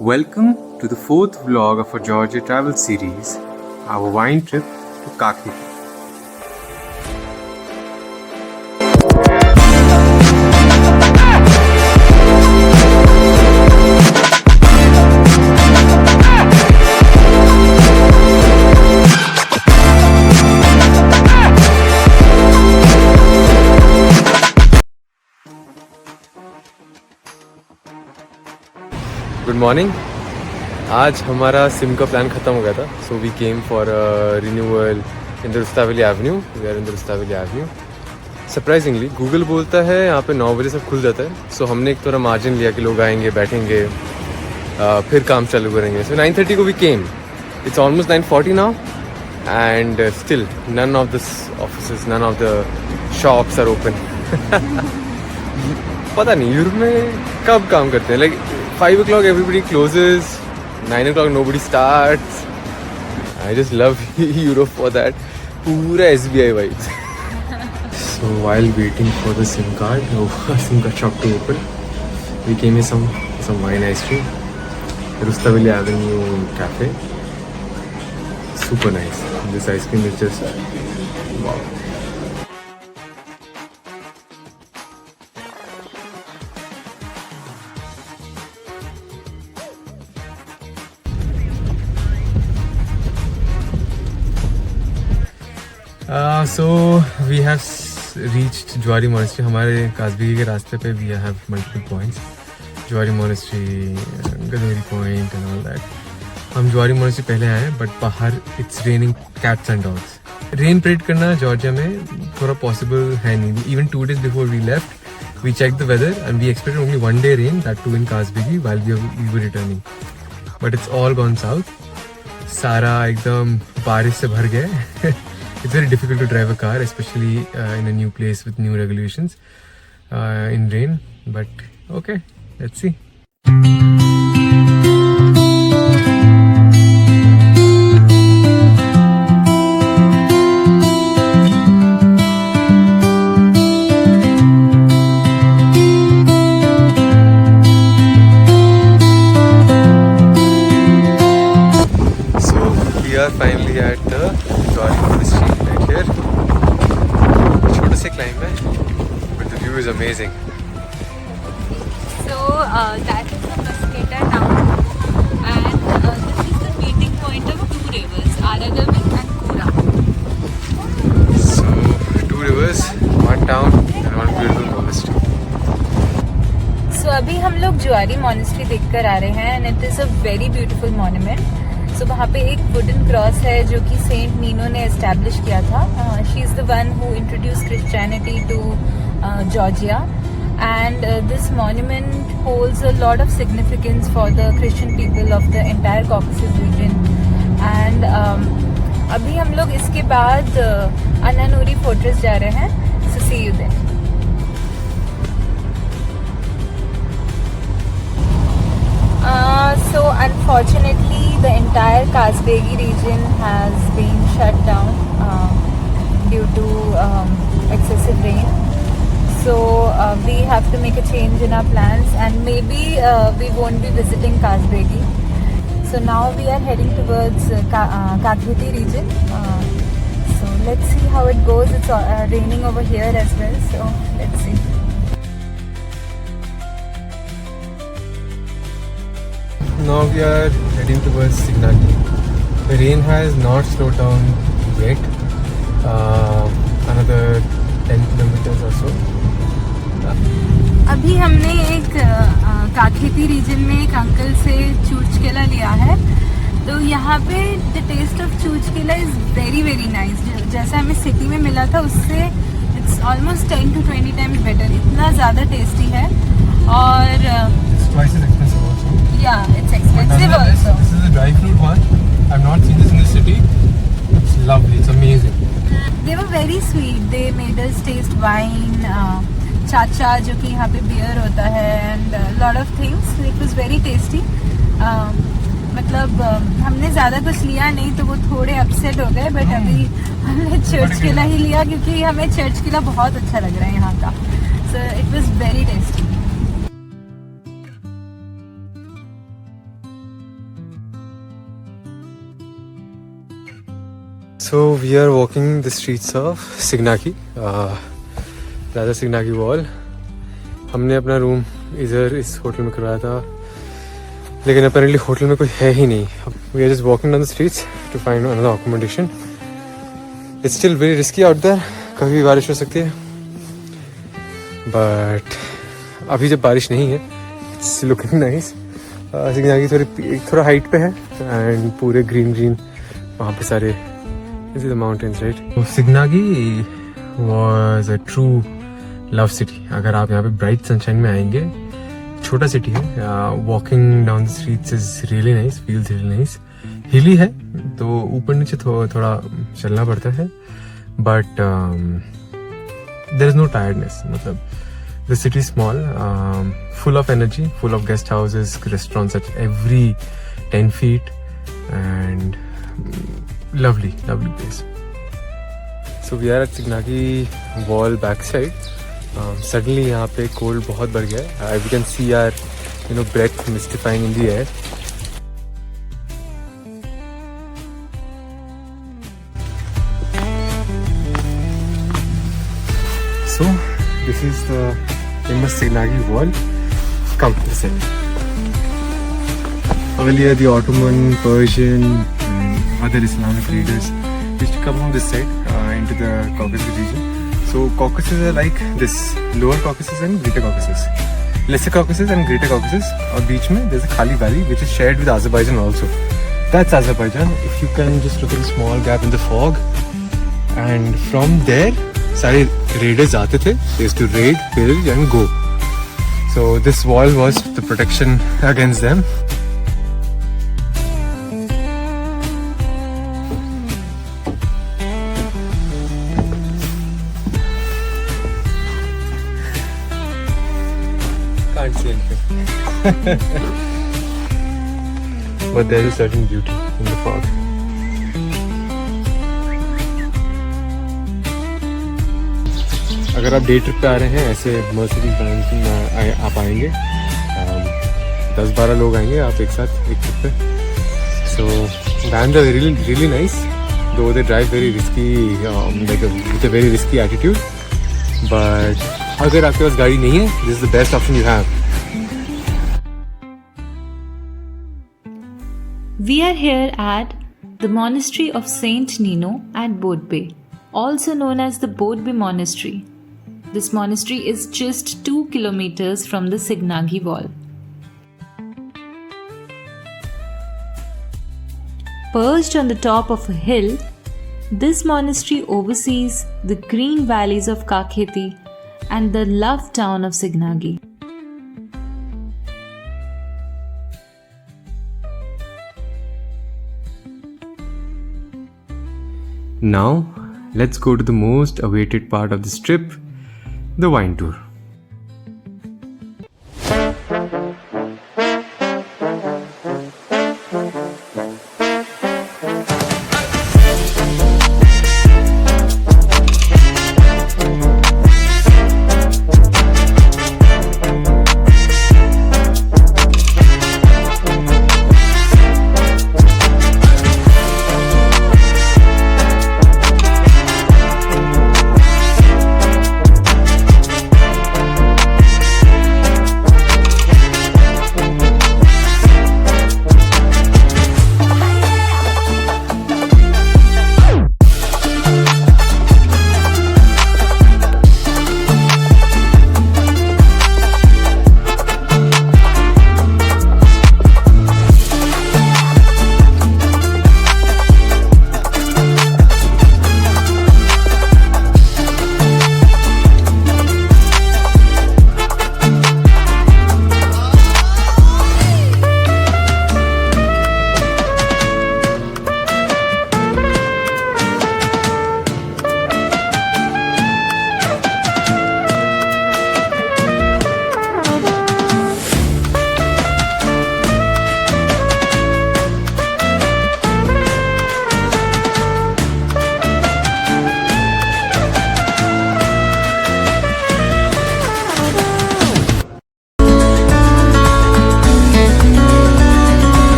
Welcome to the fourth vlog of our Georgia travel series, our wine trip to Kakheti. Good morning. आज हमारा SIM का plan ख़त्म हो गया था, so we came for renewal in the Rustaveli Avenue. We are in the Rustaveli Avenue. Surprisingly Google बोलता है यहाँ पे 9 बजे सब खुल जाता है, सो हमने एक थोड़ा मार्जिन लिया कि लोग आएंगे, बैठेंगे, फिर काम चालू करेंगे। सो 9:30 को we came. It's almost 9:40 now and still none of this offices, none of the shops are open. पता नहीं यूरोप में कब काम करते हैं। Like 5 o'clock everybody closes, 9 o'clock nobody starts. I just love Europe for that. Pura SBI vibes. So while waiting for the SIM card, SIM card shop to open, we came here some wine ice cream. Rustaveli Avenue Cafe. Super nice. This ice cream is just wow. So we have reached Jwari Monastery. हमारे काजबेगी के रास्ते पे we have multiple points. Jwari Monastery, Gadori Point and all that. हम Jwari Monastery पहले आए हैं, but बाहर it's raining cats and dogs. Rain predict करना जॉर्जिया में थोड़ा possible है नहीं. Even 2 days before we left, we checked the weather and we expected only 1 day rain, that too in Kazbegi while we were returning. But it's all gone south. सारा एकदम बारिश से भर गया. It's very difficult to drive a car, especially in a new place with new regulations in rain. But okay, let's see. So we are finally at the Jwari Monastery. छोटा सा climb है, but the view is amazing. So that is the Muscata town, and this is the meeting point of 2 rivers, Aragami and Kura. So 2 rivers, 1 town and 1 beautiful monastery. So अभी हम लोग ज्वारी monastery देखकर आ रहे हैं, and it is a very beautiful monument. So वहाँ पे एक वुडन क्रॉस है जो कि सेंट नीनो ने एस्टैब्लिश किया था. She is the one who introduced Christianity to Georgia, and this monument holds a lot of significance for the Christian people of the entire Caucasus region. And अभी हम लोग इसके बाद अनानूरी फोर्ट्रेस जा रहे हैं. So see you there. So unfortunately the entire Kazbegi region has been shut down due to excessive rain. So we have to make a change in our plans, and maybe we won't be visiting Kazbegi. So now we are heading towards Kakheti region. So let's see how it goes. It's raining over here as well, so let's see. Now we are heading towards Signaki. The rain has not slowed down yet. Another 10 kilometers or so. अभी हमने एक काखेती reason में एक uncle से चूचकेला लिया है. तो यहाँ पे the taste of churchkhela is very very nice. जैसा हमें सिटी में मिला था उससे it's almost 10 to 20 times better. इतना ज़्यादा टेस्टी है. और Twice as expensive also. Yeah, it's expensive also. This is a dry fruit one. I've not seen this in the city. It's lovely. It's amazing. They were very sweet. They made us taste wine, चाचा जो कि यहाँ पे beer होता है, and lot of things. It was very tasty. मतलब हमने ज़्यादा कुछ लिया नहीं तो वो थोड़े अपसेट हो गए, बट अभी हमने चर्च केला ही लिया क्योंकि हमें चर्च केला बहुत अच्छा लग रहा है यहाँ का. So it was very tasty. So we are walking the streets of Signagi, Raja Signagi Wall. हमने अपना रूम इधर इस होटल में करवाया था, लेकिन अपेरेंटली होटल में कोई है ही नहीं. We are just walking down the streets to find another accommodation. It's still very risky out there. कभी भी बारिश हो सकती है. But अभी जब बारिश नहीं है, it's looking nice. सिग्नागी थोड़ा हाइट पे है एंड पूरे ग्रीन वहाँ पे सारे This is the mountains, right? Signagi was a true love city. अगर आप यहाँ पे ब्राइट सनशाइन में आएंगे, छोटा सिटी है. Walking down the streets is really nice, feels really nice. Hilly है तो ऊपर नीचे थोड़ा चलना पड़ता है, but there is no tiredness. मतलब the city small, full of energy, full of guest houses, restaurants at every 10 feet, and lovely place. So we are at Signagi wall backside. Suddenly यहाँ पे cold बहुत बढ़ गया है. We can see our breath mystifying in the air. So this is the famous Signagi wall. Come, listen. Earlier, the Ottoman, Persian, and other Islamic leaders used to come from this side into the Caucasus region. So Caucasus are like this: Lower Caucasus and Greater Caucasus. Lesser Caucasus and Greater Caucasus. और बीच में there's a Khali Valley which is shared with Azerbaijan also. That's Azerbaijan. If you can just look at the small gap in the fog, and from there, सारे raiders आते थे. They used to raid, pillage, and go. So this wall was the protection against them. Can't see anything. But there is a certain beauty in the fog. अगर आप day trip पे आ रहे हैं, ऐसे Mercedes bank आप आएंगे, 10-12 लोग आएंगे आप एक साथ एक ट्रिप पे. सो वैन्स आर रियली नाइस, दो they drive very risky, like with a very risky attitude. But अगर आपके पास गाड़ी नहीं है, this is the best option you have. We are here at the monastery of Saint Nino at Bodbe, also known as the Bodbe Monastery. This monastery is just 2 kilometers from the Signagi Wall. Perched on the top of a hill, this monastery oversees the green valleys of Kakheti and the loved town of Signagi. Now, let's go to the most awaited part of this trip, the wine tour.